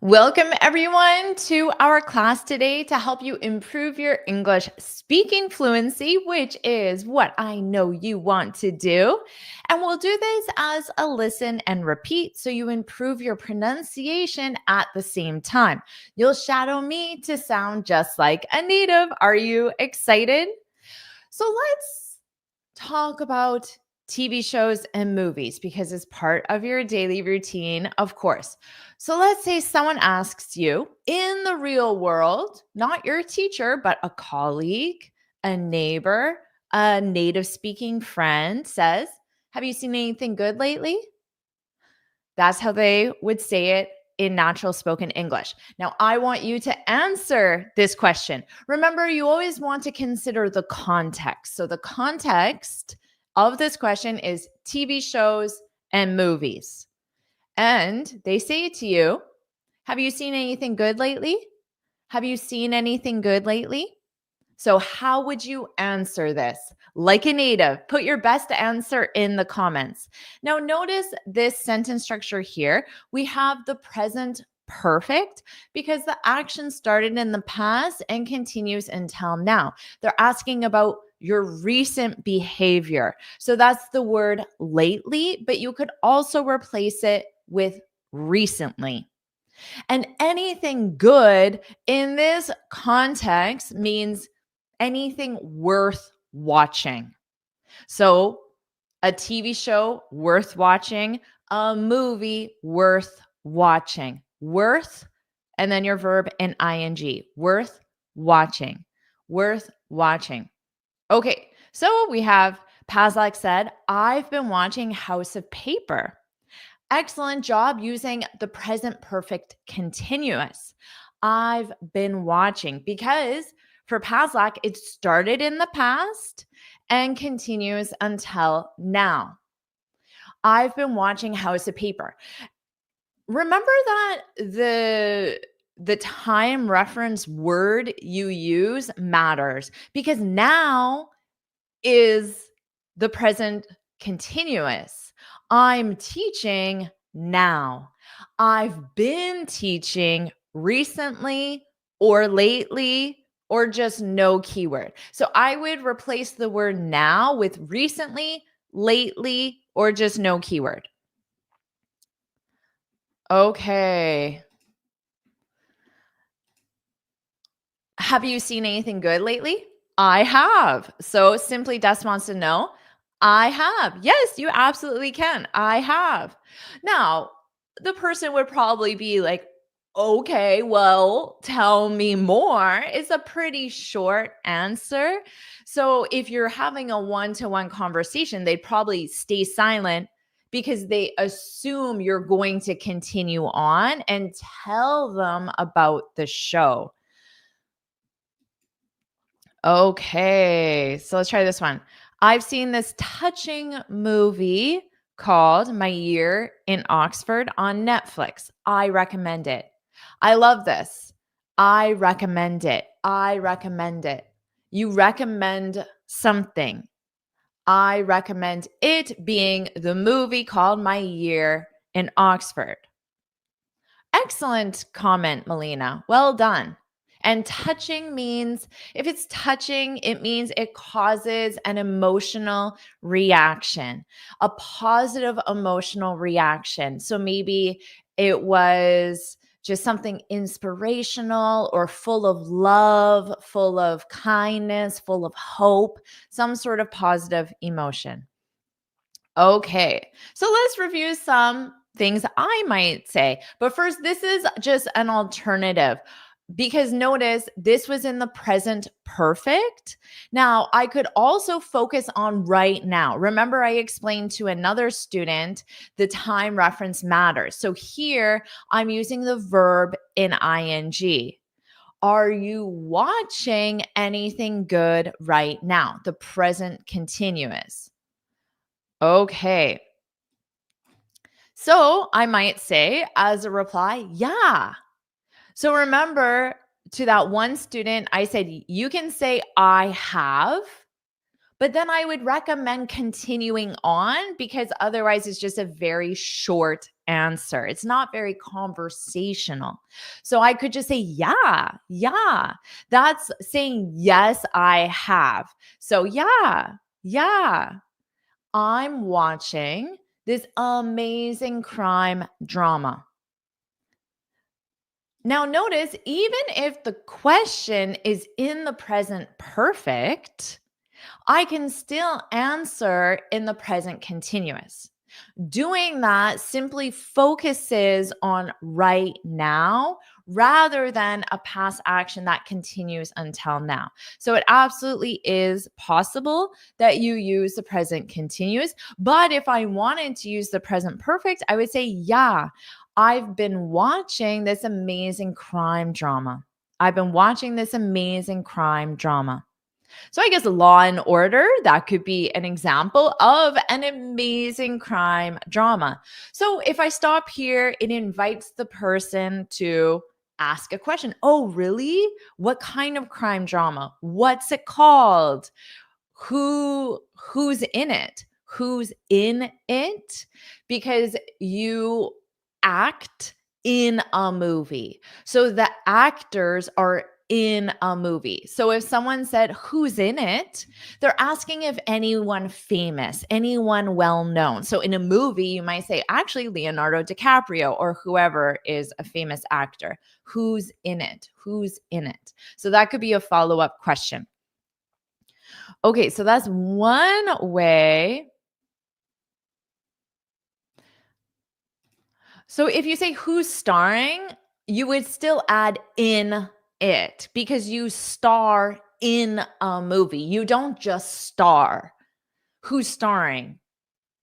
Welcome, everyone, to our class today to help you improve your English speaking fluency, which is what I know you want to do. And we'll do this as a listen and repeat so you improve your pronunciation at the same time. You'll shadow me to sound just like a native. Are you excited? So let's talk about TV shows and movies because it's part of your daily routine, of course. So let's say someone asks you in the real world, not your teacher, but a colleague, a neighbor, a native speaking friend says, "Have you seen anything good lately?" That's how they would say it in natural spoken English. Now, I want you to answer this question. Remember, you always want to consider the context. So, the context of this question is TV shows and movies. And they say to you, "Have you seen anything good lately? Have you seen anything good lately?" So, how would you answer this? Like a native, put your best answer in the comments. Now, notice this sentence structure here. We have the present perfect because the action started in the past and continues until now. They're asking about your recent behavior. So, that's the word lately, but you could also replace it with recently. And anything good in this context means anything worth watching. So, a TV show worth watching, a movie worth watching. Worth, and then your verb in ing. Worth watching. Worth watching. Okay, so we have Paslak said, "I've been watching House of Paper." Excellent job using the present perfect continuous. I've been watching because for Paslak, it started in the past and continues until now. I've been watching House of Paper. Remember that the time reference word you use matters because now is the present continuous. I'm teaching now. I've been teaching recently or lately or just no keyword. So I would replace the word now with recently, lately, or just no keyword. Okay. Have you seen anything good lately? I have. So Simply Des wants to know, I have. Yes, you absolutely can. I have. Now, the person would probably be like, okay, well, tell me more. It's a pretty short answer. So if you're having a one-to-one conversation, they'd probably stay silent because they assume you're going to continue on and tell them about the show. Okay, so let's try this one. I've seen this touching movie called My Year in Oxford on Netflix. I recommend it. I love this. I recommend it. I recommend it. You recommend something. I recommend it being the movie called My Year in Oxford. Excellent comment, Melina. Well done. And touching means, if it's touching, it means it causes an emotional reaction, a positive emotional reaction. So maybe it was just something inspirational or full of love, full of kindness, full of hope, some sort of positive emotion. Okay, so let's review some things I might say. But first, this is just an alternative because notice this was in the present perfect. Now, I could also focus on right now. Remember, I explained to another student the time reference matters. So here I'm using the verb in ing. Are you watching anything good right now? The present continuous. Okay. So I might say as a reply, yeah. So remember to that one student, I said, you can say I have, But then I would recommend continuing on because otherwise it's just a very short answer. It's not very conversational. So I could just say, yeah, yeah. That's saying, yes, I have. So, yeah, yeah. I'm watching this amazing crime drama. Now, notice even if the question is in the present perfect, I can still answer in the present continuous. Doing that simply focuses on right now rather than a past action that continues until now. So it absolutely is possible that you use the present continuous. But if I wanted to use the present perfect, I would say, yeah, I've been watching this amazing crime drama. I've been watching this amazing crime drama. So I guess Law and Order, that could be an example of an amazing crime drama. So if I stop here, it invites the person to ask a question. Oh, really? What kind of crime drama? What's it called? Who's in it? Who's in it? Because you act in a movie. So the actors are in a movie. So if someone said, who's in it? They're asking if anyone famous, anyone well known. So in a movie, you might say, actually, Leonardo DiCaprio or whoever is a famous actor. Who's in it? Who's in it? So that could be a follow up question. Okay, so that's one way. So if you say who's starring, you would still add in it because you star in a movie. You don't just star. Who's starring?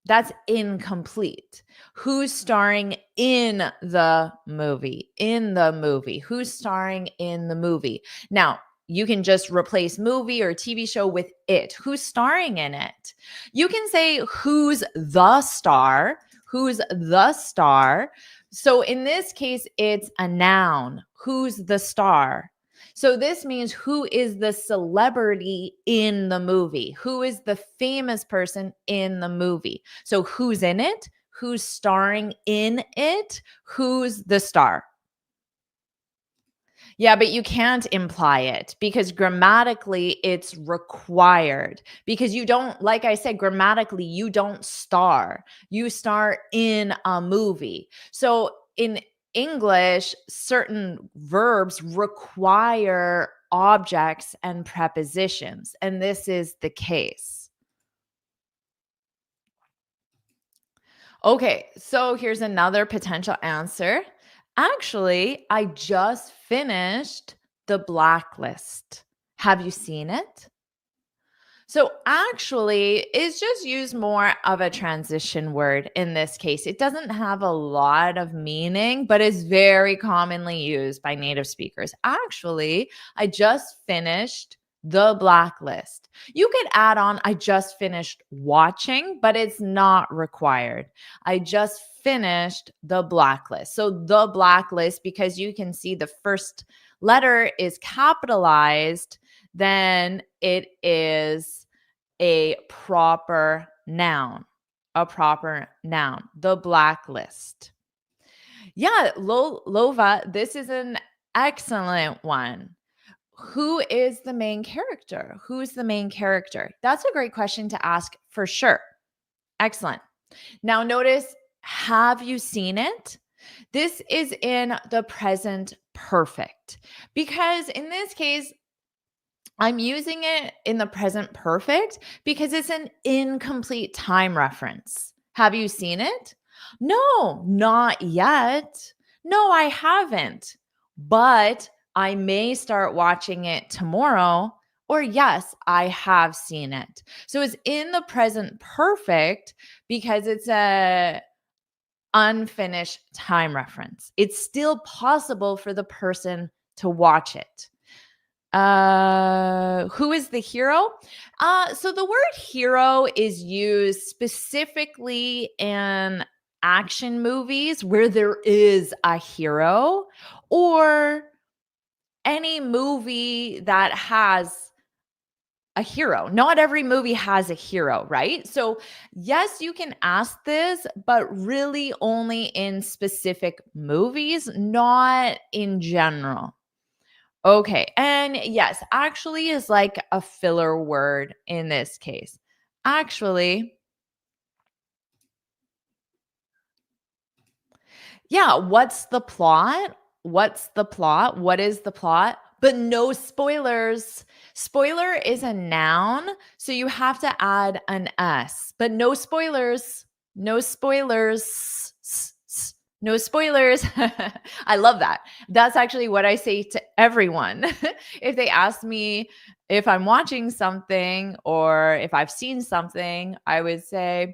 That's incomplete. Who's starring in the movie? In the movie. Who's starring in the movie? Now, you can just replace movie or TV show with it. Who's starring in it? You can say who's the star. Who's the star? So in this case, it's a noun. Who's the star? So this means who is the celebrity in the movie? Who is the famous person in the movie? So who's in it? Who's starring in it? Who's the star? Yeah, but you can't imply it because grammatically it's required. Because you don't, like I said, grammatically, you don't star. You star in a movie. So in English, certain verbs require objects and prepositions. And this is the case. Okay, so here's another potential answer. Actually, I just finished The Blacklist. Have you seen it? So actually, it's just used more of a transition word in this case. It doesn't have a lot of meaning, but is very commonly used by native speakers. Actually, I just finished The Blacklist. You could add on, I just finished watching, but it's not required. I just finished The Blacklist. So The Blacklist, because you can see the first letter is capitalized, then it is a proper noun. A proper noun. The Blacklist. Yeah, Lova, this is an excellent one. Who is the main character? Who's the main character? That's a great question to ask for sure. Excellent. Now notice, have you seen it? This is in the present perfect because in this case, I'm using it in the present perfect because it's an incomplete time reference. Have you seen it? No, not yet. No, I haven't. But I may start watching it tomorrow. Or yes, I have seen it. So it's in the present perfect because it's a unfinished time reference. It's still possible for the person to watch it. Who is the hero? So the word hero is used specifically in action movies where there is a hero or any movie that has a hero. Not every movie has a hero, right? So, yes, you can ask this, but really only in specific movies, not in general. Okay. And yes, actually is like a filler word in this case. Actually, yeah, what's the plot? What's the plot? What is the plot? But no spoilers. Spoiler is a noun, so you have to add an S. But no spoilers. No spoilers. No spoilers. I love that. That's actually what I say to everyone. If they ask me if I'm watching something or if I've seen something, I would say,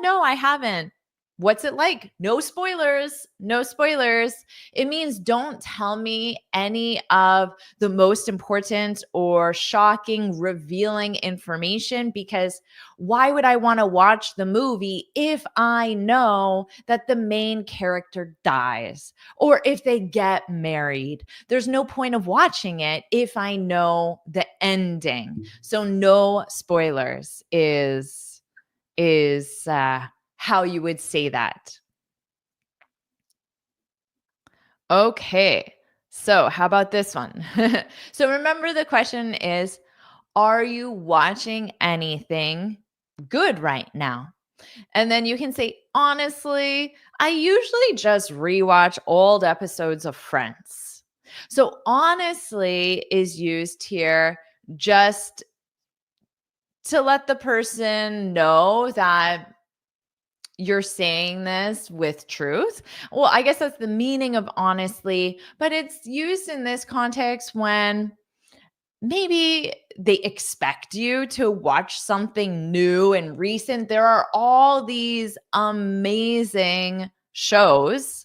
no, I haven't. What's it like? No spoilers. No spoilers. It means don't tell me any of the most important or shocking, revealing information because why would I want to watch the movie if I know that the main character dies or if they get married? There's no point of watching it if I know the ending. So no spoilers is how you would say that. Okay. So, how about this one? So, remember the question is, are you watching anything good right now? And then you can say, honestly, I usually just rewatch old episodes of Friends. So, honestly is used here just to let the person know that you're saying this with truth. Well, I guess that's the meaning of honestly, but it's used in this context when maybe they expect you to watch something new and recent. There are all these amazing shows.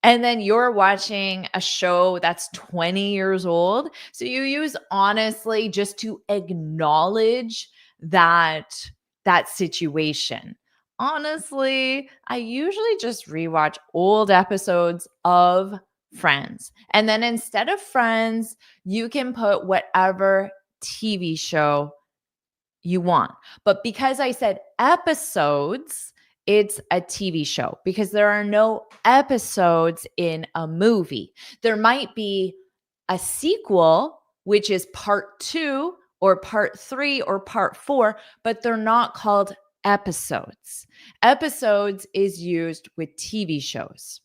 And then you're watching a show that's 20 years old. So you use honestly just to acknowledge that situation. Honestly, I usually just rewatch old episodes of Friends. And then instead of Friends, you can put whatever TV show you want. But because I said episodes, it's a TV show because there are no episodes in a movie. There might be a sequel, which is part two or part three or part four, but they're not called episodes. Episodes is used with TV shows.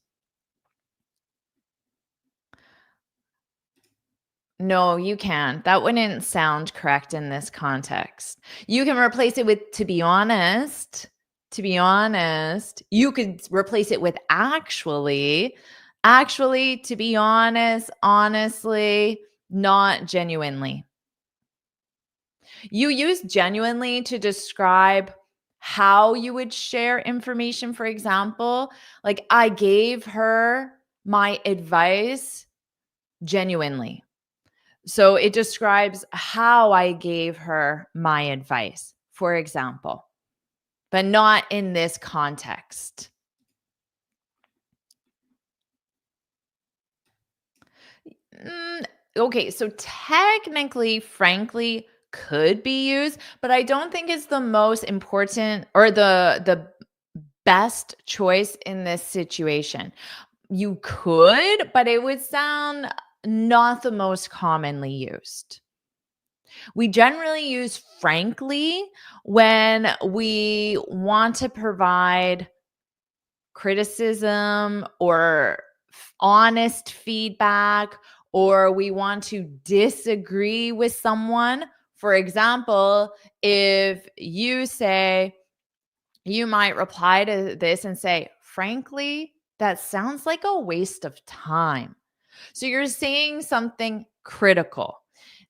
No, you can. That wouldn't sound correct in this context. You can replace it with to be honest. To be honest, you could replace it with actually. Actually, to be honest, honestly, not genuinely. You use genuinely to describe how you would share information, for example, like I gave her my advice genuinely. So it describes how I gave her my advice, for example, but not in this context. Mm, okay, so technically, frankly, could be used, but I don't think it's the most important or the best choice in this situation. You could, but it would sound not the most commonly used. We generally use frankly when we want to provide criticism or honest feedback, or we want to disagree with someone. For example, if you say, you might reply to this and say, frankly, that sounds like a waste of time. So you're saying something critical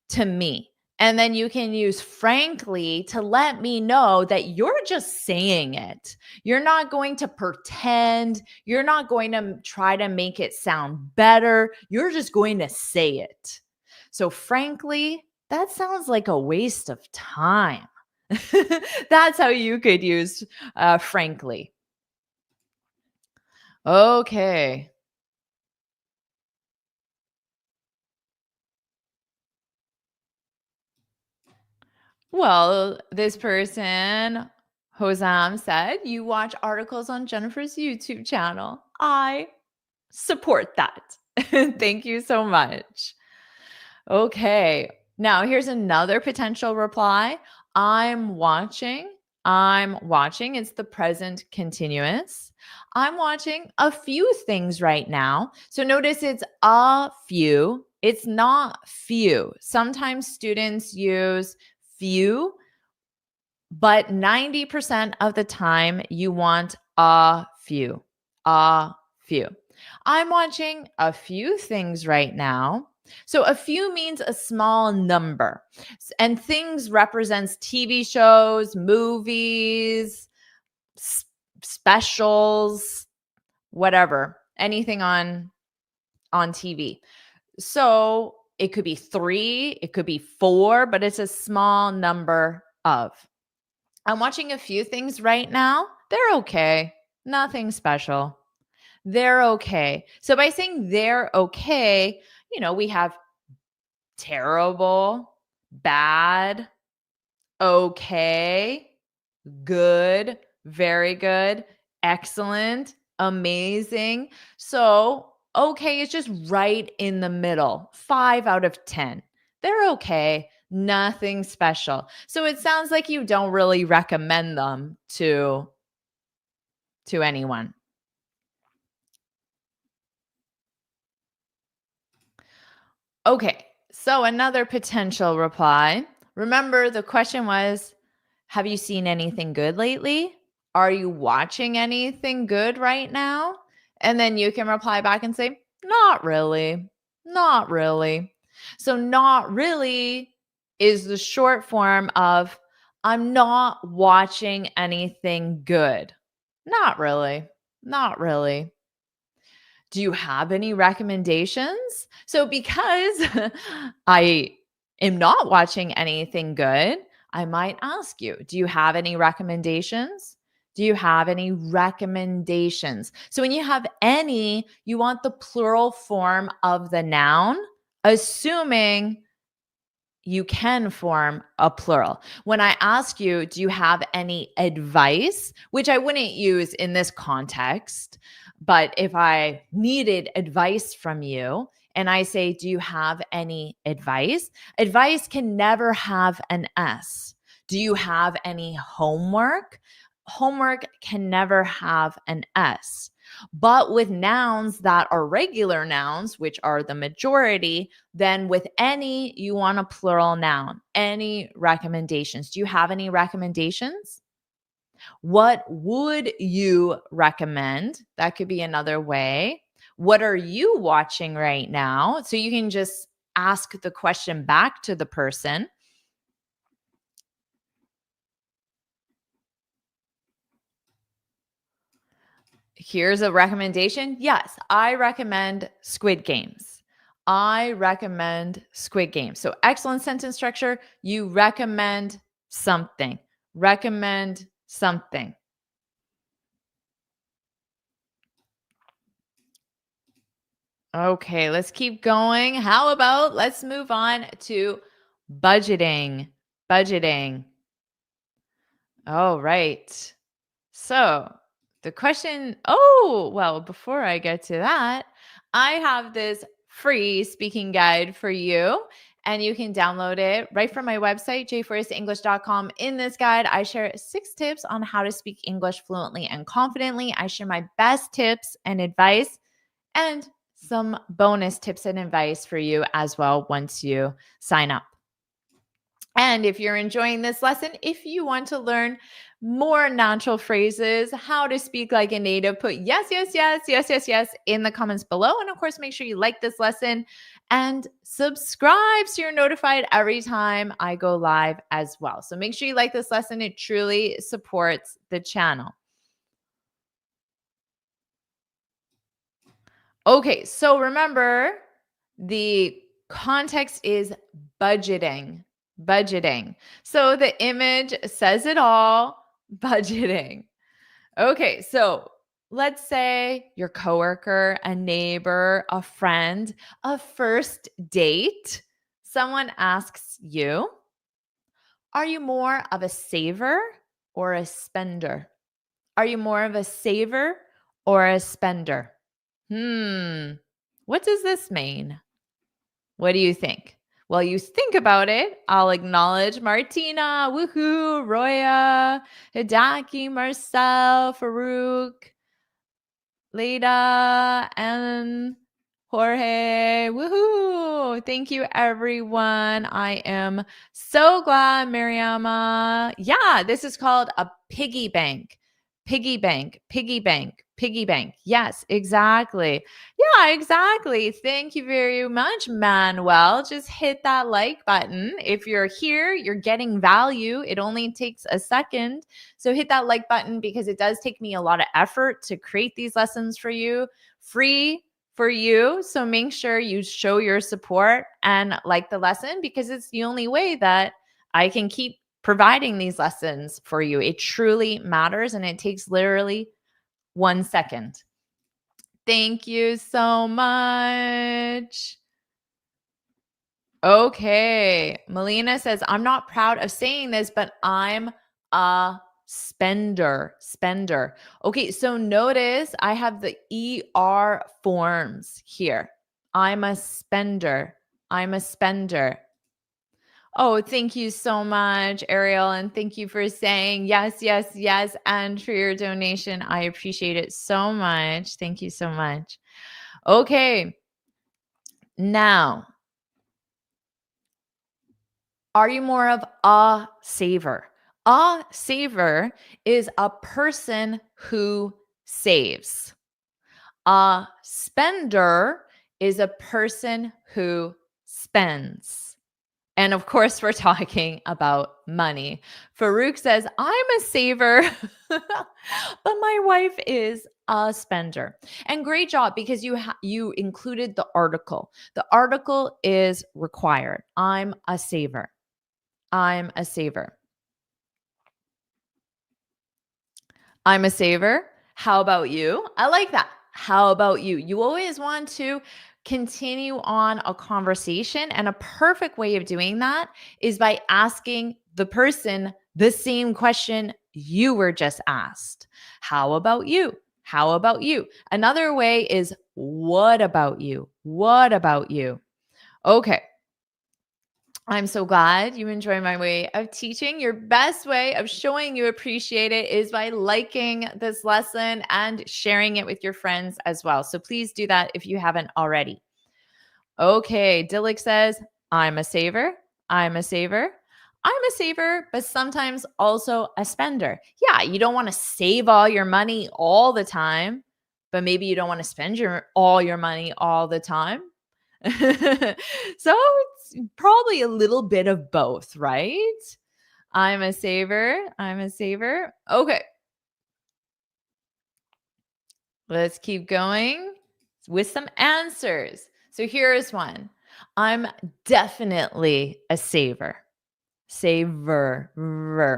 to me. And then you can use frankly to let me know that you're just saying it. You're not going to pretend. You're not going to try to make it sound better. You're just going to say it. So, frankly, that sounds like a waste of time. That's how you could use frankly. Okay. Well, this person, Hosam, said, you watch articles on Jennifer's YouTube channel. I support that. Thank you so much. Okay. Now, here's another potential reply. I'm watching. I'm watching. It's the present continuous. I'm watching a few things right now. So notice it's a few. It's not few. Sometimes students use few, but 90% of the time you want a few. A few. I'm watching a few things right now. So a few means a small number. And things represents TV shows, movies, specials, whatever. Anything on TV. So it could be 3, it could be 4, but it's a small number of. I'm watching a few things right now. They're okay. Nothing special. They're okay. So by saying they're okay, we have terrible, bad, okay, good, very good, excellent, amazing. So, okay is just right in the middle. 5 out of 10. They're okay, nothing special. So it sounds like you don't really recommend them to anyone. Okay. So another potential reply. Remember the question was, have you seen anything good lately? Are you watching anything good right now? And then you can reply back and say, not really. Not really. So, not really is the short form of, I'm not watching anything good. Not really. Not really. Do you have any recommendations? So, because I am not watching anything good, I might ask you, do you have any recommendations? Do you have any recommendations? So, when you have any, you want the plural form of the noun, assuming you can form a plural. When I ask you, do you have any advice, which I wouldn't use in this context, but if I needed advice from you and I say, do you have any advice? Advice can never have an S. Do you have any homework? Homework can never have an S. But with nouns that are regular nouns, which are the majority, then with any, you want a plural noun. Any recommendations? Do you have any recommendations? What would you recommend? That could be another way. What are you watching right now? So you can just ask the question back to the person. Here's a recommendation. Yes, I recommend Squid Games. I recommend Squid Games. So, excellent sentence structure. You recommend something. Recommend something. Okay, let's keep going. How about let's move on to budgeting? Budgeting. All right. So the question, well, before I get to that, I have this free speaking guide for you, and you can download it right from my website, jforrestenglish.com. In this guide, I share 6 tips on how to speak English fluently and confidently. I share my best tips and advice and some bonus tips and advice for you as well once you sign up. And if you're enjoying this lesson, if you want to learn more natural phrases, how to speak like a native, put yes, yes, yes, yes, yes, yes in the comments below. And of course, make sure you like this lesson and subscribe so you're notified every time I go live as well. So make sure you like this lesson. It truly supports the channel. Okay, so remember the context is budgeting. Budgeting. So the image says it all, budgeting. Okay, so let's say your coworker, a neighbor, a friend, a first date, someone asks you, Are you more of a saver or a spender? Are you more of a saver or a spender? Hmm. What does this mean? What do you think? While you think about it, I'll acknowledge Martina, woohoo, Roya, Hidaki, Marcel, Farouk, Leda, and Jorge. Woohoo! Thank you, everyone. I am so glad, Mariama. Yeah, this is called a piggy bank. Piggy bank, piggy bank, piggy bank. Yes, exactly. Yeah, exactly. Thank you very much, Manuel. Just hit that like button. If you're here, you're getting value. It only takes a second. So hit that like button because it does take me a lot of effort to create these lessons for you, free for you. So make sure you show your support and like the lesson because it's the only way that I can keep providing these lessons for you. It truly matters and it takes literally 1 second. Thank you so much. Okay. Melina says, I'm not proud of saying this, but I'm a spender. Spender. Okay. So notice I have the ER forms here. I'm a spender. I'm a spender. Oh, thank you so much, Ariel. And thank you for saying yes, yes, yes. And for your donation. I appreciate it so much. Thank you so much. Okay. Now, are you more of a saver? A saver is a person who saves. A spender is a person who spends. And of course, we're talking about money. Farouk says, I'm a saver, but my wife is a spender. And great job because you included the article. The article is required. I'm a saver. I'm a saver. I'm a saver. How about you? I like that. How about you? You always want to continue on a conversation. And a perfect way of doing that is by asking the person the same question you were just asked. How about you? How about you? Another way is, what about you? What about you? Okay. I'm so glad you enjoy my way of teaching. Your best way of showing you appreciate it is by liking this lesson and sharing it with your friends as well. So please do that if you haven't already. Okay, Dillik says, I'm a saver. I'm a saver. I'm a saver, but sometimes also a spender. Yeah, you don't want to save all your money all the time, but maybe you don't want to spend all your money all the time. So it's probably a little bit of both, right? I'm a saver. I'm a saver. Okay, let's keep going with some answers. So here's one. I'm definitely a saver. Saver.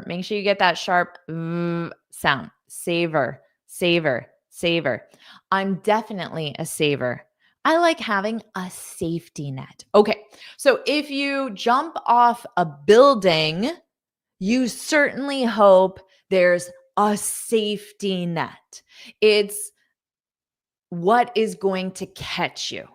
Make sure you get that sharp sound. Saver, saver, saver. I'm definitely a saver. I like having a safety net. Okay, so if you jump off a building, you certainly hope there's a safety net. It's what is going to catch you.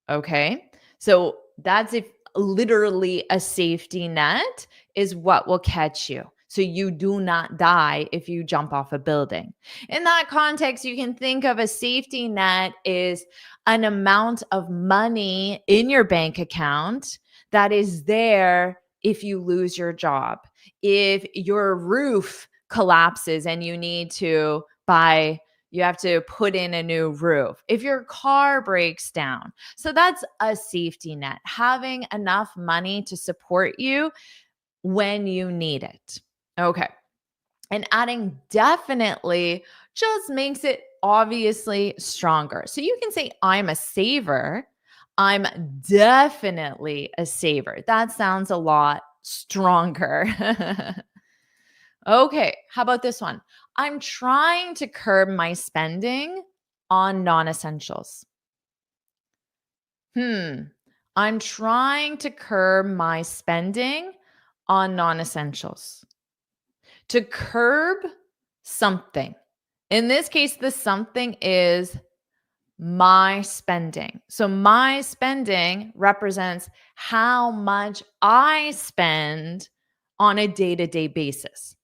Okay. So that's if literally a safety net is what will catch you. So you do not die if you jump off a building. In that context, you can think of a safety net is an amount of money in your bank account that is there if you lose your job. If your roof collapses and you need to buy you have to put in a new roof. If your car breaks down. So that's a safety net, having enough money to support you when you need it. Okay. And adding definitely just makes it obviously stronger. So you can say, I'm a saver. I'm definitely a saver. That sounds a lot stronger. Okay, how about this one? I'm trying to curb my spending on non essentials. I'm trying to curb my spending on non-essentials, to curb something. In this case, the something is my spending. So my spending represents how much I spend on a day-to-day basis.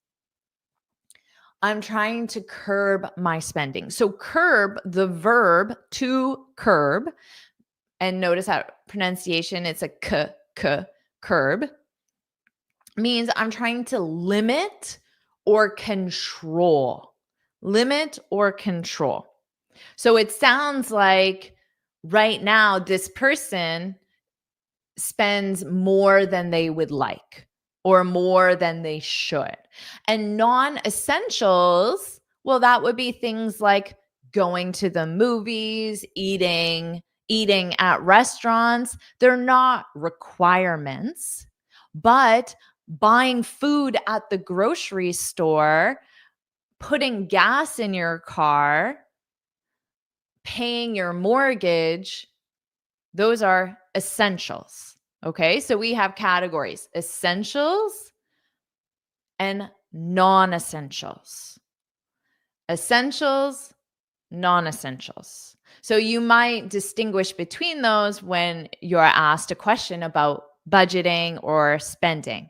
I'm trying to curb my spending. So curb, the verb to curb, and notice how pronunciation, it's a curb, means I'm trying to limit or control. Limit or control. So it sounds like right now this person spends more than they would like or more than they should. And non-essentials, well, that would be things like going to the movies, eating at restaurants. They're not requirements, but buying food at the grocery store, putting gas in your car, paying your mortgage, those are essentials. Okay, so we have categories: essentials and non-essentials. Essentials, non-essentials. So you might distinguish between those when you're asked a question about budgeting or spending.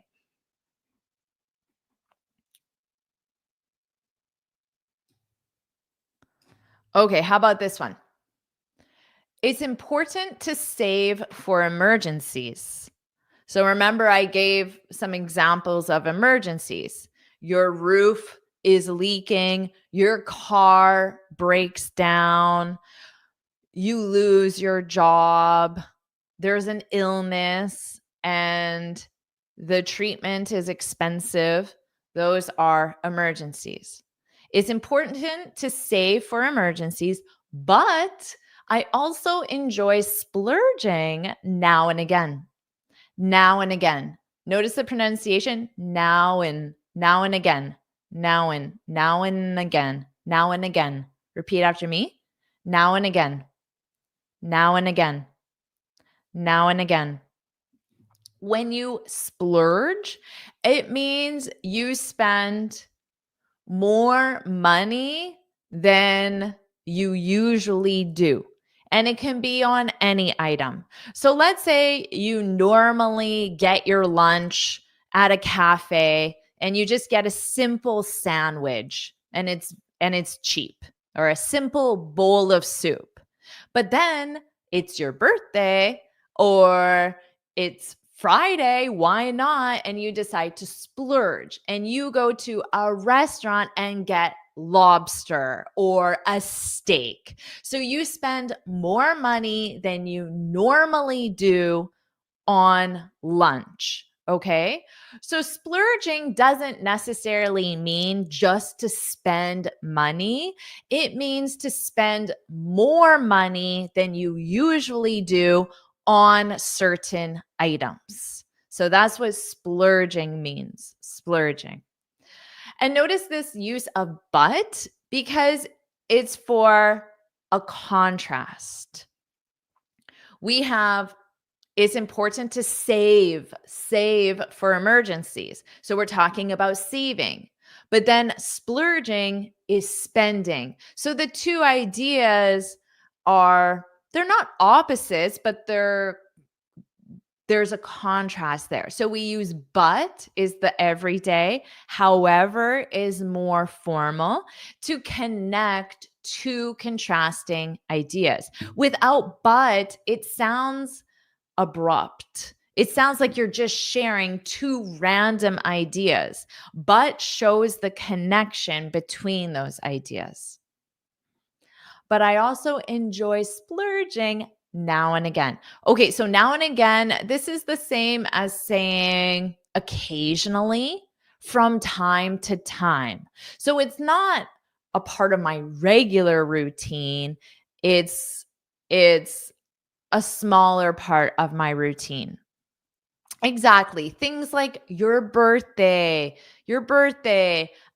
Okay, how about this one? It's important to save for emergencies. So remember, I gave some examples of emergencies. Your roof is leaking, your car breaks down, you lose your job, there's an illness, and the treatment is expensive. Those are emergencies. It's important to save for emergencies, but I also enjoy splurging now and again. Now and again. Notice the pronunciation: now and again. Now and again. Now and again. Repeat after me. Now and again. Now and again. Now and again. When you splurge, it means you spend more money than you usually do. And it can be on any item. So let's say you normally get your lunch at a cafe and you just get a simple sandwich and it's cheap, or a simple bowl of soup. But then it's your birthday or it's Friday, why not? And you decide to splurge and you go to a restaurant and get lobster or a steak. So you spend more money than you normally do on lunch. Okay. So splurging doesn't necessarily mean just to spend money. It means to spend more money than you usually do on certain items. So that's what splurging means. Splurging. And notice this use of but, because it's for a contrast. We have, it's important to save for emergencies. So we're talking about saving. But then splurging is spending. So the two ideas are, they're not opposites, but there's a contrast there. So we use but is the everyday, however is more formal, to connect two contrasting ideas. Without but, it sounds abrupt. It sounds like you're just sharing two random ideas, but shows the connection between those ideas. But I also enjoy splurging now and again. Okay, so now and again, this is the same as saying occasionally, from time to time. So it's not a part of my regular routine. It's a smaller part of my routine. Exactly. Things like your birthday,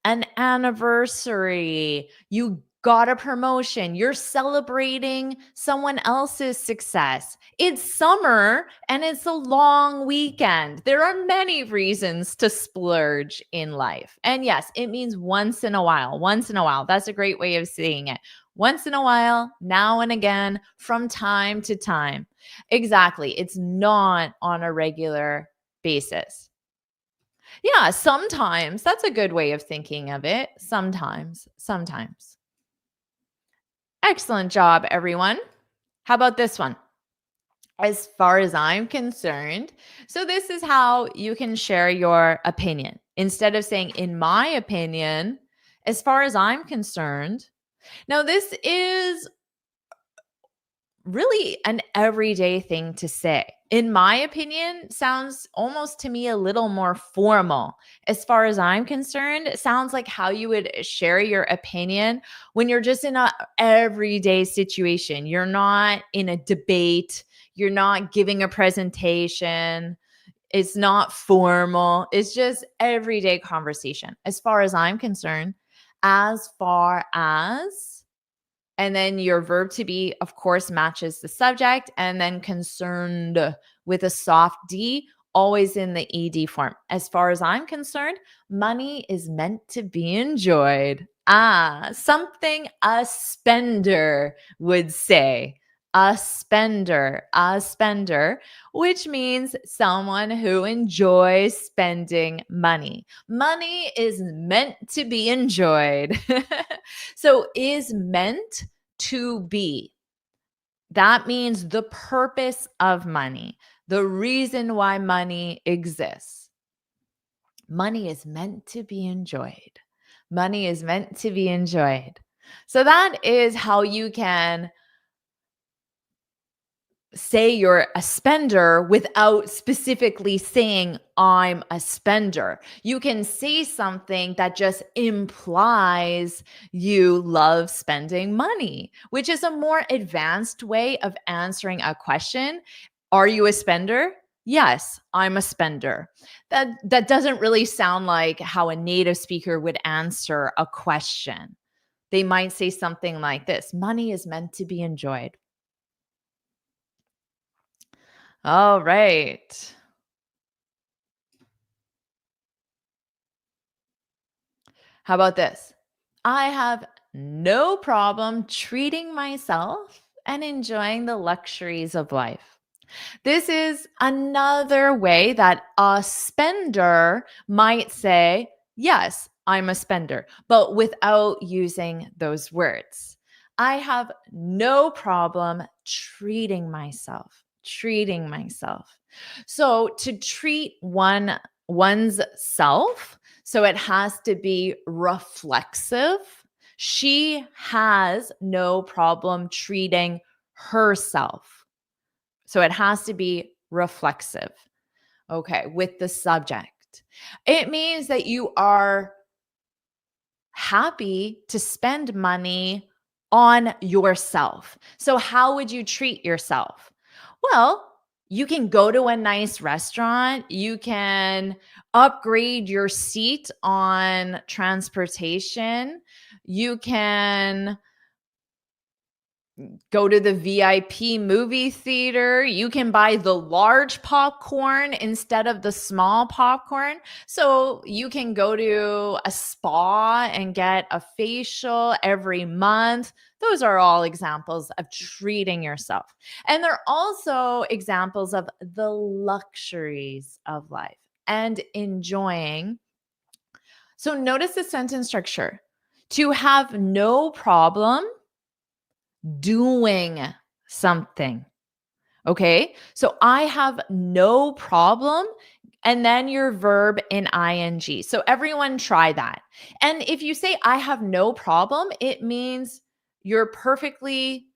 an anniversary, you got a promotion, you're celebrating someone else's success. It's summer and it's a long weekend. There are many reasons to splurge in life. And yes, it means once in a while. Once in a while. That's a great way of saying it. Once in a while, now and again, from time to time. Exactly. It's not on a regular basis. Yeah, sometimes. That's a good way of thinking of it. Sometimes. Sometimes. Excellent job, everyone. How about this one? As far as I'm concerned, so this is how you can share your opinion. Instead of saying, in my opinion, as far as I'm concerned. Now, this is really an everyday thing to say. In my opinion, sounds almost to me a little more formal. As far as I'm concerned, it sounds like how you would share your opinion when you're just in a everyday situation. You're not in a debate, you're not giving a presentation. It's not formal. It's just everyday conversation. As far as I'm concerned, as far as, and then your verb to be, of course, matches the subject, and then concerned with a soft D, always in the ED form. As far as I'm concerned, money is meant to be enjoyed. Something a spender would say. A spender, which means someone who enjoys spending money. Money is meant to be enjoyed. So is meant to be. That means the purpose of money, the reason why money exists. Money is meant to be enjoyed. Money is meant to be enjoyed. So that is how you can say you're a spender without specifically saying I'm a spender. You can say something that just implies you love spending money, which is a more advanced way of answering a question. Are you a spender? Yes, I'm a spender. That doesn't really sound like how a native speaker would answer a question. They might say something like this: money is meant to be enjoyed. All right. How about this? I have no problem treating myself and enjoying the luxuries of life. This is another way that a spender might say, yes, I'm a spender, but without using those words. I have no problem treating myself, treating myself. So to treat one's self, so it has to be reflexive. She has no problem treating herself. So it has to be reflexive, okay, with the subject. It means that you are happy to spend money on yourself. So, how would you treat yourself? Well, you can go to a nice restaurant, you can upgrade your seat on transportation, you can go to the VIP movie theater. You can buy the large popcorn instead of the small popcorn. So you can go to a spa and get a facial every month. Those are all examples of treating yourself. And they're also examples of the luxuries of life and enjoying. So notice the sentence structure: to have no problem doing something. Okay. So I have no problem. And then your verb in ing. So everyone try that. And if you say I have no problem, it means you're perfectly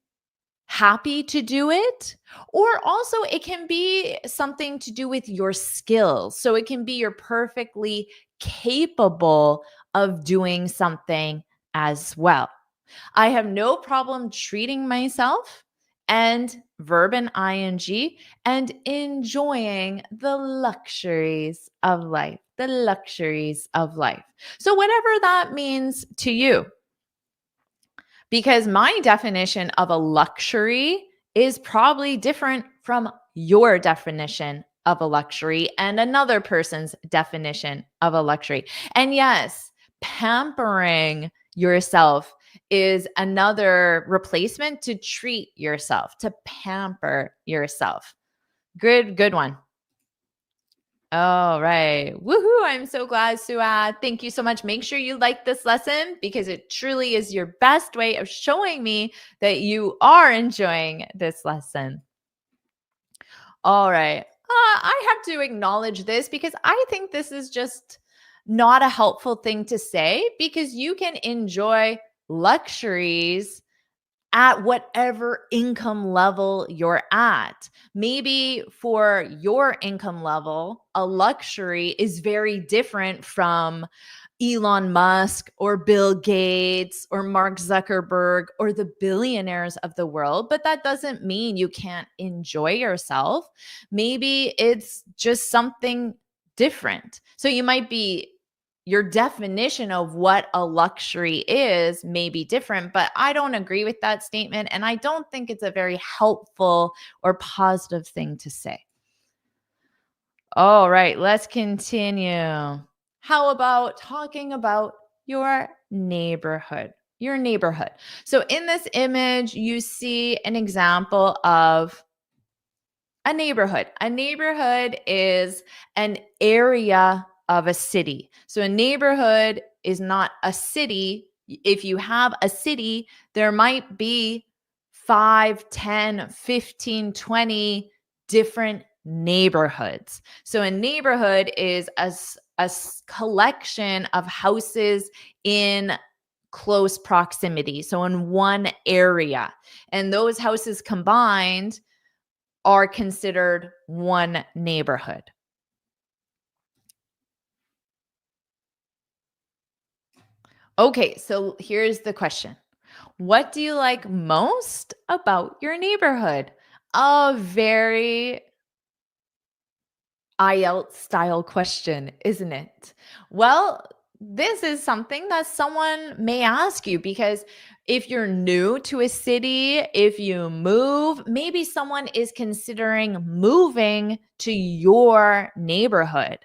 happy to do it. Or also, it can be something to do with your skills. So it can be you're perfectly capable of doing something as well. I have no problem treating myself and verb and ing and enjoying the luxuries of life, the luxuries of life. So, whatever that means to you. Because my definition of a luxury is probably different from your definition of a luxury and another person's definition of a luxury. And yes, pampering yourself is another replacement to treat yourself, to pamper yourself. Good one. All right. Woohoo. I'm so glad, Suad. Thank you so much. Make sure you like this lesson because it truly is your best way of showing me that you are enjoying this lesson. All right. I have to acknowledge this because I think this is just not a helpful thing to say because you can enjoy luxuries at whatever income level you're at. Maybe for your income level, a luxury is very different from Elon Musk or Bill Gates or Mark Zuckerberg or the billionaires of the world, but that doesn't mean you can't enjoy yourself. Maybe it's just something different. So you might be your definition of what a luxury is may be different, but I don't agree with that statement. And I don't think it's a very helpful or positive thing to say. All right, let's continue. How about talking about your neighborhood? Your neighborhood. So in this image, you see an example of a neighborhood. A neighborhood is an area of a city. So a neighborhood is not a city. If you have a city, there might be 5, 10, 15, 20 different neighborhoods. So a neighborhood is a collection of houses in close proximity. So in one area. And those houses combined are considered one neighborhood. Okay, so here's the question. What do you like most about your neighborhood? A very IELTS style question, isn't it? Well, this is something that someone may ask you because if you're new to a city, if you move, maybe someone is considering moving to your neighborhood.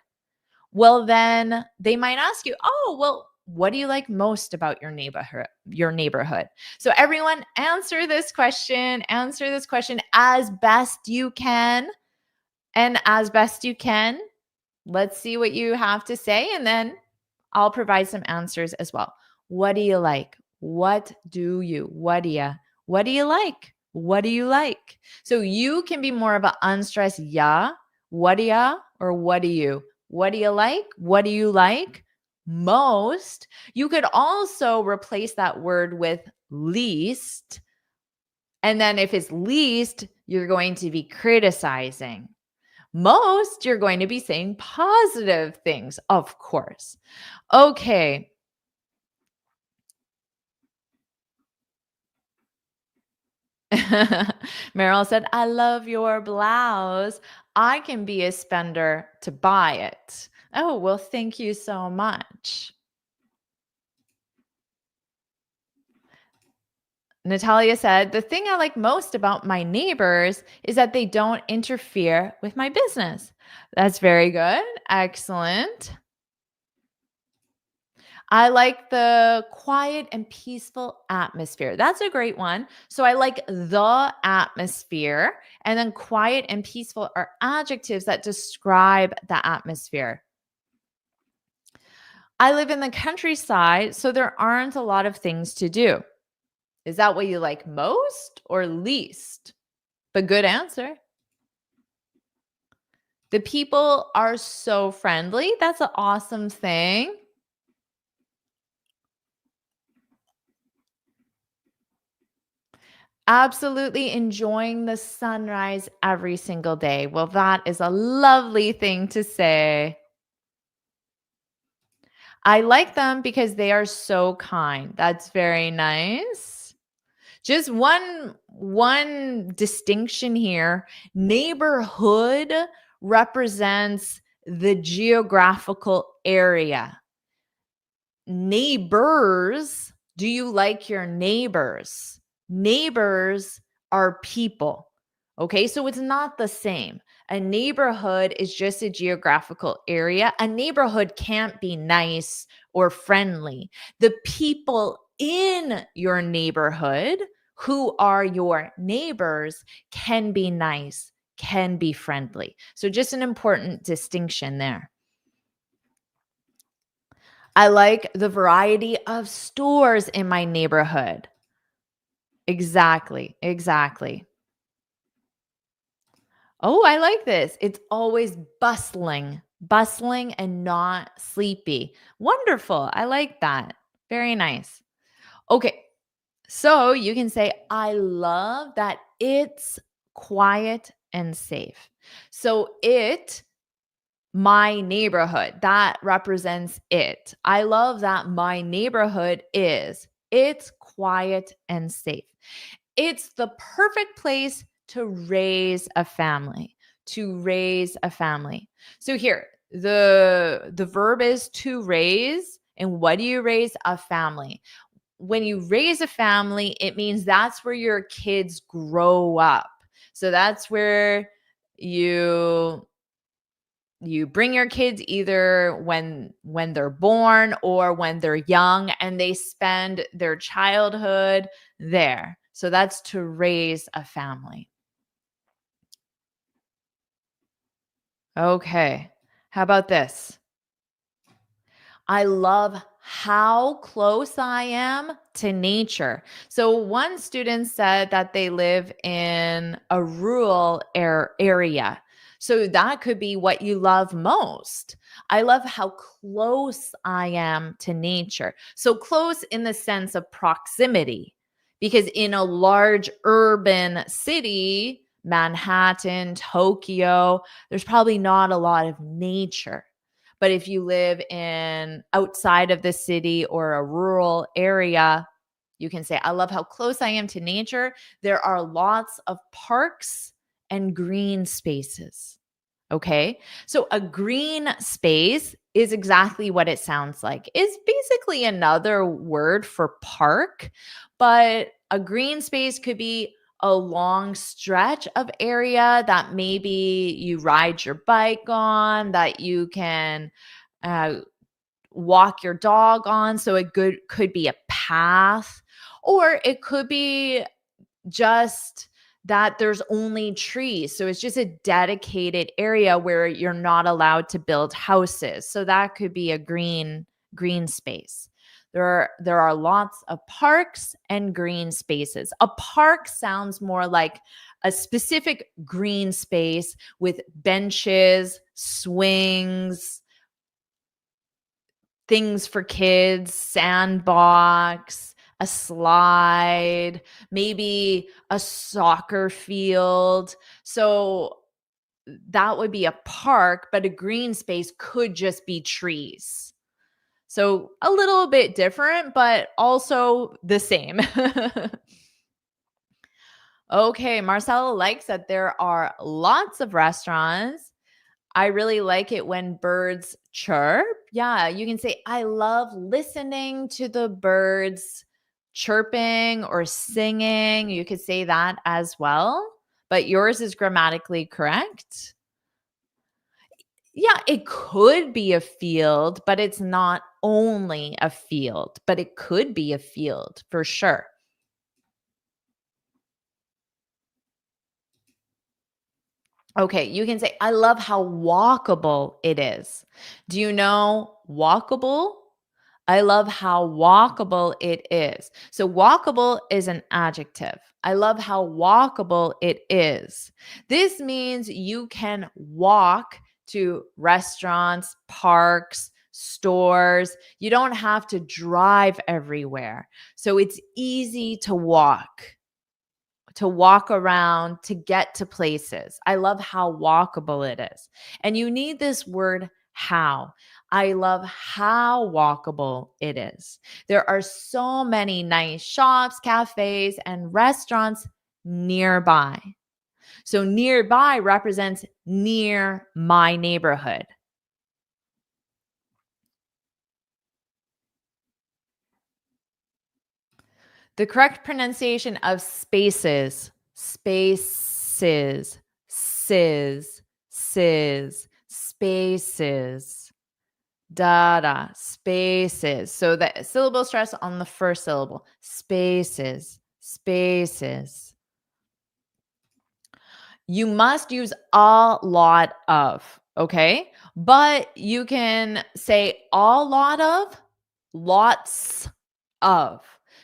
Well, then they might ask you, "Oh, well, what do you like most about your neighborhood?" Your neighborhood. So everyone answer this question as best you can. And as best you can, let's see what you have to say. And then I'll provide some answers as well. What do you like? What do you like? What do you like? So you can be more of an unstressed yeah, what do ya, or what do you? What do you like? What do you like? Most. You could also replace that word with least. And then if it's least, you're going to be criticizing. Most, you're going to be saying positive things, of course. Okay. Meryl said, I love your blouse. I can be a spender to buy it. Oh, well, thank you so much. Natalia said, the thing I like most about my neighbors is that they don't interfere with my business. That's very good. Excellent. I like the quiet and peaceful atmosphere. That's a great one. So I like the atmosphere, and then quiet and peaceful are adjectives that describe the atmosphere. I live in the countryside, so there aren't a lot of things to do. Is that what you like most or least? But good answer. The people are so friendly. That's an awesome thing. Absolutely enjoying the sunrise every single day. Well, that is a lovely thing to say. I like them because they are so kind. That's very nice. Just one distinction here. Neighborhood represents the geographical area. Neighbors Do you like your neighbors? Neighbors are people. Okay, so it's not the same. A neighborhood is just a geographical area. A neighborhood can't be nice or friendly. The people in your neighborhood who are your neighbors can be nice, can be friendly. So, just an important distinction there. I like the variety of stores in my neighborhood. Exactly, exactly. Oh, I like this. It's always bustling, bustling and not sleepy. Wonderful. I like that. Very nice. Okay. So you can say, I love that it's quiet and safe. So my neighborhood, that represents it. I love that my neighborhood it's quiet and safe. It's the perfect place to raise a family, to raise a family. So here, the verb is to raise, and what do you raise? A family. When you raise a family, it means that's where your kids grow up. So that's where you you bring your kids either when they're born or when they're young, and they spend their childhood there. So that's to raise a family. Okay, how about this? I love how close I am to nature. So, one student said that they live in a rural area. So, that could be what you love most. I love how close I am to nature. So, close in the sense of proximity, because in a large urban city, Manhattan, Tokyo, there's probably not a lot of nature. But if you live in outside of the city or a rural area, you can say, I love how close I am to nature. There are lots of parks and green spaces. Okay. So a green space is exactly what it sounds like. It's basically another word for park, but a green space could be a long stretch of area that maybe you ride your bike on, that you can uh, walk your dog on. So it could be a path, or it could be just that there's only trees. So it's just a dedicated area where you're not allowed to build houses. So that could be a green space. There are lots of parks and green spaces. A park sounds more like a specific green space with benches, swings, things for kids, sandbox, a slide, maybe a soccer field. So that would be a park, but a green space could just be trees. So a little bit different, but also the same. Okay, Marcella likes that there are lots of restaurants. I really like it when birds chirp. Yeah, you can say, I love listening to the birds chirping or singing. You could say that as well, but yours is grammatically correct. Yeah, it could be a field, but it's not only a field, but it could be a field for sure. Okay, you can say, I love how walkable it is. Do you know walkable? I love how walkable it is. So, walkable is an adjective. I love how walkable it is. This means you can walk to restaurants, parks, stores. You don't have to drive everywhere. So, it's easy to walk around, to get to places. I love how walkable it is. And you need this word how. I love how walkable it is. There are so many nice shops, cafes, and restaurants nearby. So nearby represents near my neighborhood. The correct pronunciation of spaces, spaces, sis, sis, spaces, dada, spaces. So the syllable stress on the first syllable, spaces, spaces. You must use a lot of, okay? But you can say a lot of, lots of,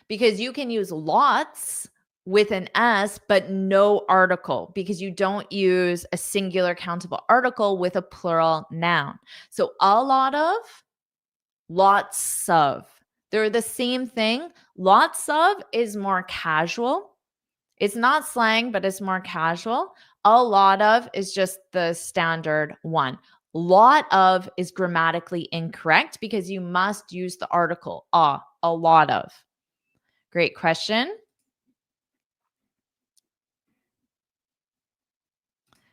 because you can use lots with an S, but no article, because you don't use a singular countable article with a plural noun. So a lot of, lots of. They're the same thing. Lots of is more casual. It's not slang, but it's more casual. A lot of is just the standard one. Lot of is grammatically incorrect because you must use the article a lot of. Great question.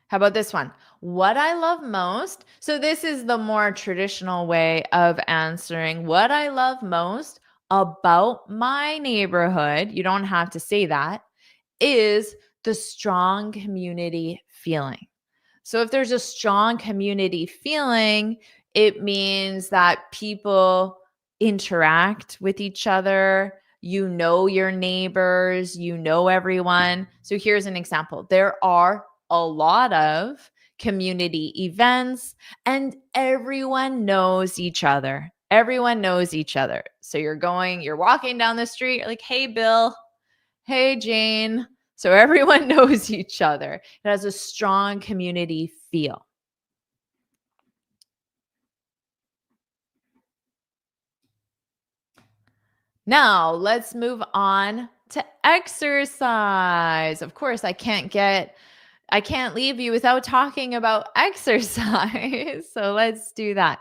How about this one? What I love most. So, this is the more traditional way of answering what I love most about my neighborhood. You don't have to say that, is the strong community feeling. So if there's a strong community feeling, it means that people interact with each other. You know your neighbors, you know everyone. So here's an example. There are a lot of community events and everyone knows each other. Everyone knows each other. So you're walking down the street, you're like, "Hey Bill, hey Jane." So everyone knows each other. It has a strong community feel. Now, let's move on to exercise. Of course, I can't leave you without talking about exercise. So let's do that.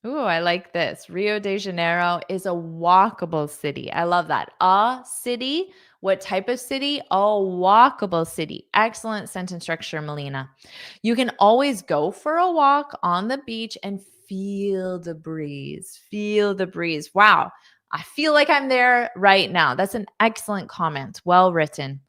Ooh, I like this. Rio de Janeiro is a walkable city. I love that. A city. What type of city? A walkable city. Excellent sentence structure, Melina. You can always go for a walk on the beach and feel the breeze. Feel the breeze. Wow. I feel like I'm there right now. That's an excellent comment. Well written.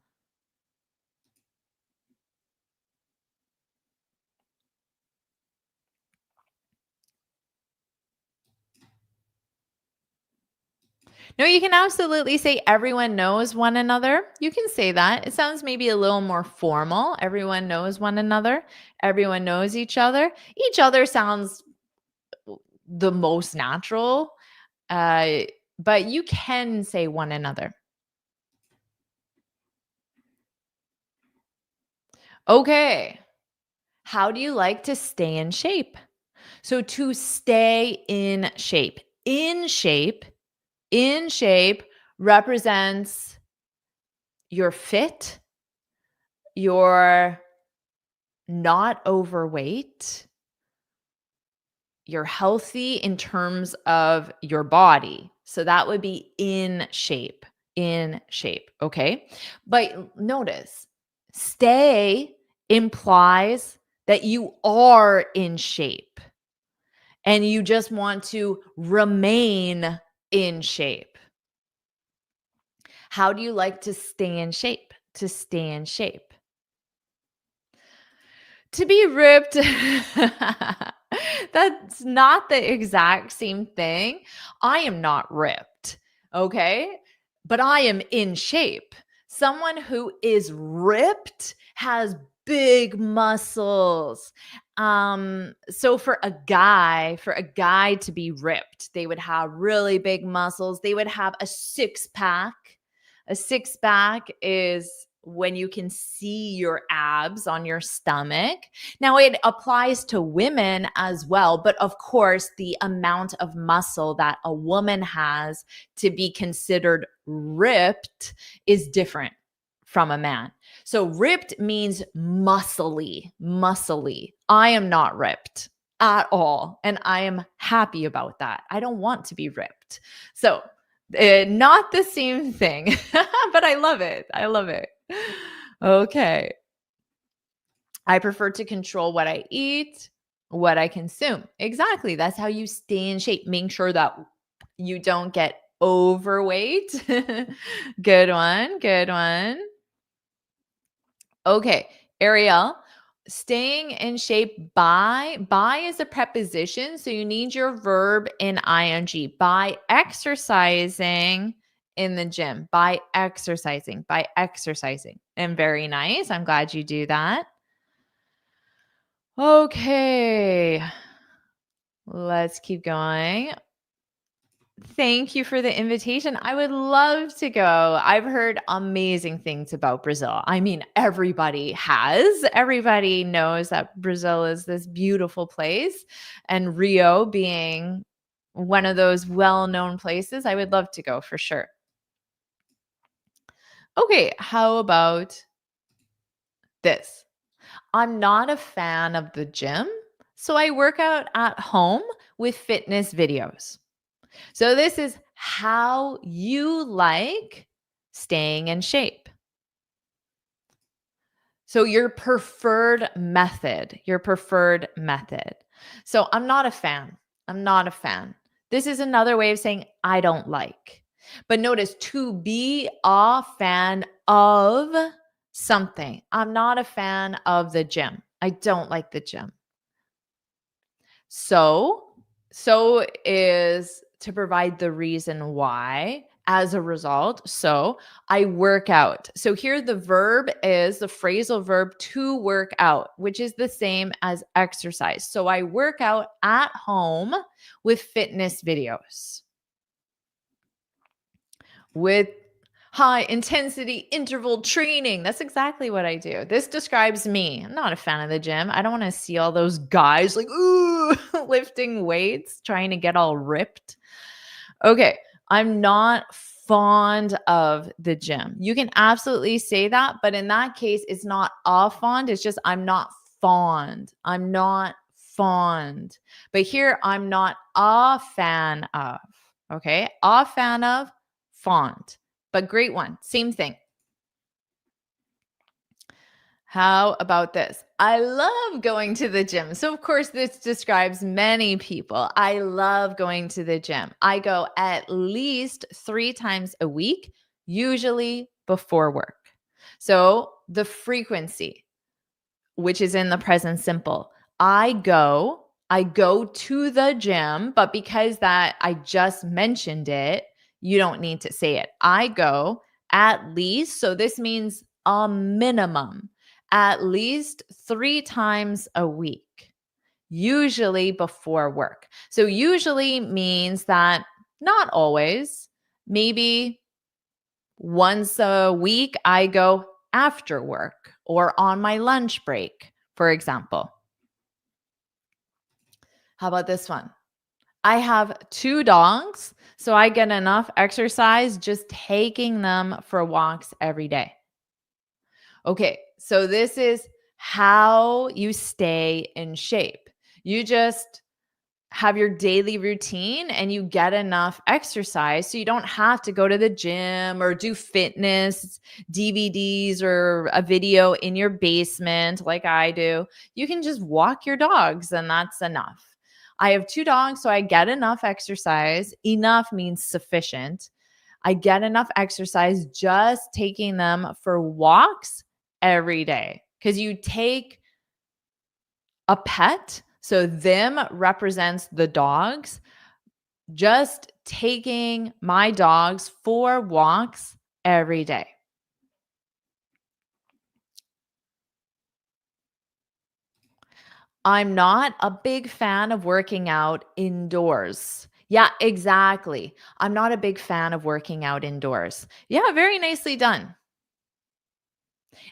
No, you can absolutely say everyone knows one another. You can say that. It sounds maybe a little more formal. Everyone knows one another. Everyone knows each other. Each other sounds the most natural, uh, but you can say one another. Okay. How do you like to stay in shape? So to stay in shape, in shape represents you're fit, you're not overweight, you're healthy in terms of your body. So that would be in shape, in shape. Okay. But notice, stay implies that you are in shape and you just want to remain in shape. How do you like to stay in shape? To stay in shape. To be ripped, that's not the exact same thing. I am not ripped, okay? But I am in shape. Someone who is ripped has big muscles. So for a guy to be ripped, they would have really big muscles. They would have a six pack. A six pack is when you can see your abs on your stomach. Now, it applies to women as well, but of course, the amount of muscle that a woman has to be considered ripped is different from a man. So, ripped means muscly, muscly. I am not ripped at all, and I am happy about that. I don't want to be ripped. So, not the same thing, but I love it. I love it. Okay. I prefer to control what I eat, what I consume. Exactly. That's how you stay in shape. Make sure that You don't get overweight. Good one. Good one. Okay, Ariel, staying in shape by is a preposition, so you need your verb in ing. By exercising in the gym, by exercising. And very nice. I'm glad you do that. Okay, let's keep going. Thank you for the invitation. I would love to go. I've heard amazing things about Brazil. I mean, everybody has. Everybody knows that Brazil is this beautiful place, and Rio being one of those well known places. I would love to go for sure. Okay, how about this? I'm not a fan of the gym, so I work out at home with fitness videos. So this is how you like staying in shape. So your preferred method. So I'm not a fan. I'm not a fan. This is another way of saying I don't like. But notice to be a fan of something. I'm not a fan of the gym. I don't like the gym. So is to provide the reason why as a result. So I work out. So here the verb is the phrasal verb to work out, which is the same as exercise. So I work out at home with fitness videos, with high intensity interval training. That's exactly what I do. This describes me. I'm not a fan of the gym. I don't want to see all those guys like, ooh, lifting weights, trying to get all ripped. Okay. I'm not fond of the gym. You can absolutely say that, but in that case, it's not a fond. It's just I'm not fond. I'm not fond. But here, I'm not a fan of. Okay. A fan of, fond. But great one. Same thing. How about this? I love going to the gym. So, of course, this describes many people. I love going to the gym. I go at least 3 times a week, usually before work. So, the frequency, which is in the present simple. I go to the gym, but because that I just mentioned it, you don't need to say it. I go at least, so this means a minimum, at least 3 times a week, usually before work. So usually means that not always, maybe once a week, I go after work or on my lunch break, for example. How about this one? I have 2 dogs, so I get enough exercise just taking them for walks every day. Okay, so this is how you stay in shape. You just have your daily routine and you get enough exercise so you don't have to go to the gym or do fitness DVDs or a video in your basement like I do. You can just walk your dogs and that's enough. I have 2 dogs, so I get enough exercise. Enough means sufficient. I get enough exercise just taking them for walks every day because you take a pet. So them represents the dogs. Just taking my dogs for walks every day. I'm not a big fan of working out indoors. Yeah, exactly. I'm not a big fan of working out indoors. Yeah, very nicely done.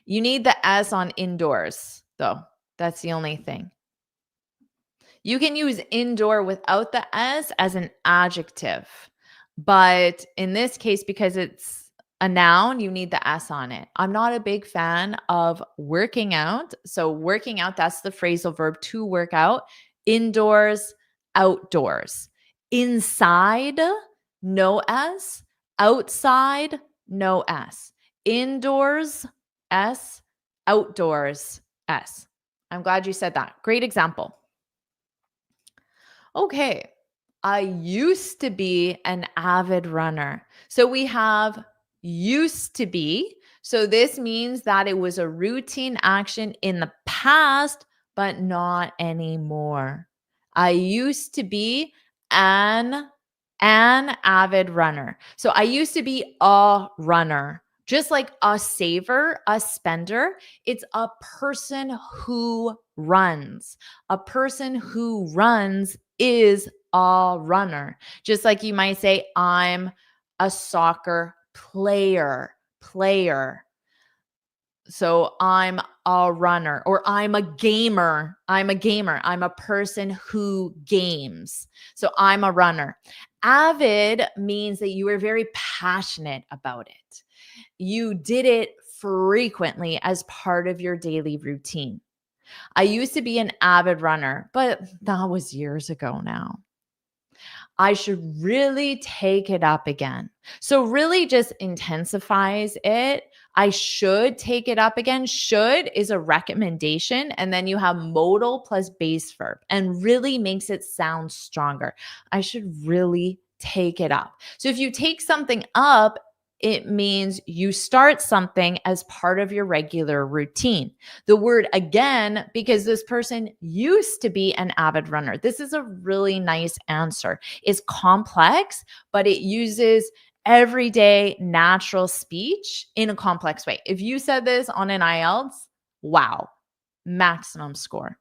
You need the S on indoors, though. That's the only thing. You can use indoor without the S as an adjective. But in this case, because it's a noun, you need the S on it. I'm not a big fan of working out. So, working out, that's the phrasal verb to work out. Indoors, outdoors. Inside, no S. Outside, no S. Indoors, S. Outdoors, S. I'm glad you said that. Great example. Okay. I used to be an avid runner. So we have used to be. So this means that it was a routine action in the past, but not anymore. I used to be an an avid runner. So I used to be a runner. Just like a saver, a spender, it's a person who runs. A person who runs is a runner. Just like you might say, I'm a soccer player. So I'm a runner or I'm a gamer. I'm a gamer. I'm a person who games. So I'm a runner. Avid means that you were very passionate about it. You did it frequently as part of your daily routine. I used to be an avid runner, but that was years ago now. I should really take it up again. So, really just intensifies it. I should take it up again. Should is a recommendation. And then you have modal plus base verb and really makes it sound stronger. I should really take it up. So, if you take something up, it means you start something as part of your regular routine. The word again, because this person used to be an avid runner. This is a really nice answer. It's complex, but it uses everyday natural speech in a complex way. If you said this on an IELTS, wow, maximum score.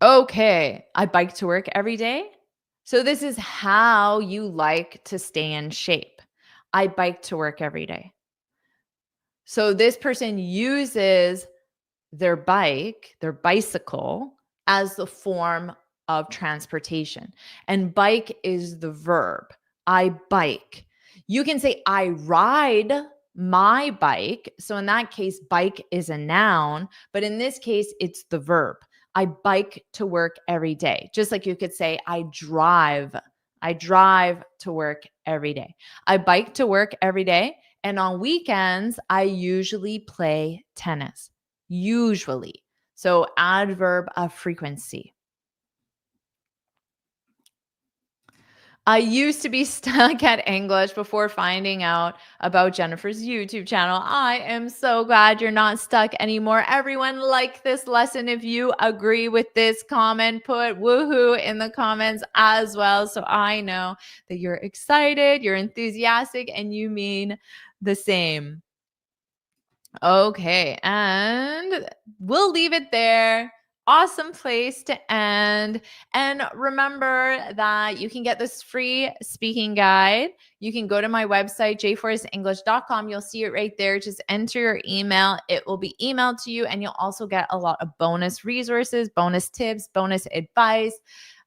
Okay, I bike to work every day. So this is how you like to stay in shape. I bike to work every day. So this person uses their bike, their bicycle, as the form of transportation. And bike is the verb. I bike. You can say, I ride my bike. So in that case, bike is a noun, but in this case, it's the verb. I bike to work every day. Just like you could say, I drive. I drive to work every day. I bike to work every day. And on weekends, I usually play tennis. Usually. So adverb of frequency. I used to be stuck at English before finding out about Jennifer's YouTube channel. I am so glad you're not stuck anymore. Everyone, like this lesson. If you agree with this comment, put woohoo in the comments as well. So I know that you're excited, you're enthusiastic, and you mean the same. Okay, and we'll leave it there. Awesome place to end. And remember that you can get this free speaking guide. You can go to my website, jforrestenglish.com. You'll see it right there. Just enter your email. It will be emailed to you, and you'll also get a lot of bonus resources, bonus tips, bonus advice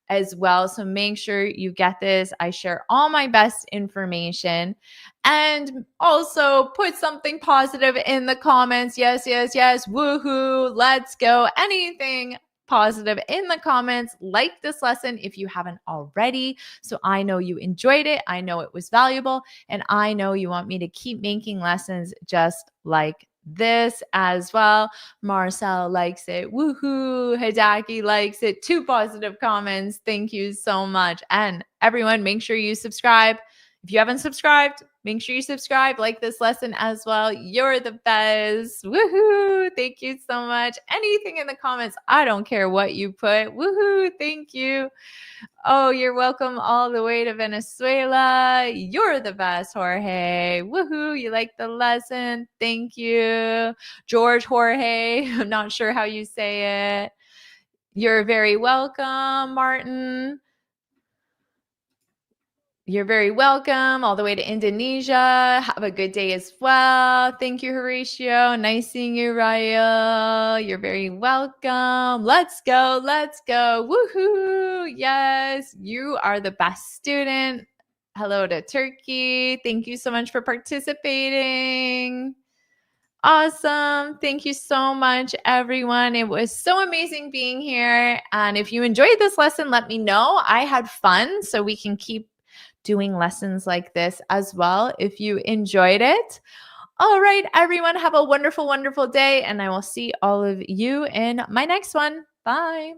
as well. So make sure you get this. I share all my best information and also put something positive in the comments. Yes, yes, yes. Woohoo. Let's go. Anything positive in the comments. Like this lesson if you haven't already. So I know you enjoyed it. I know it was valuable. And I know you want me to keep making lessons just like this as well. Marcel likes it. Woohoo. Hidaki likes it. 2 positive comments. Thank you so much. And everyone, make sure you subscribe. If you haven't subscribed, make sure you subscribe, like this lesson as well. You're the best. Woohoo. Thank you so much. Anything in the comments, I don't care what you put. Woohoo. Thank you. Oh, you're welcome all the way to Venezuela. You're the best, Jorge. Woohoo. You like the lesson. Thank you. George Jorge. I'm not sure how you say it. You're very welcome, Martin. You're very welcome all the way to Indonesia. Have a good day as well. Thank you, Horatio. Nice seeing you, Rael. You're very welcome. Let's go. Let's go. Woohoo. Yes, you are the best student. Hello to Turkey. Thank you so much for participating. Awesome. Thank you so much, everyone. It was so amazing being here. And if you enjoyed this lesson, let me know. I had fun, so we can keep doing lessons like this as well if you enjoyed it. All right, everyone, have a wonderful, wonderful day. And I will see all of you in my next one. Bye.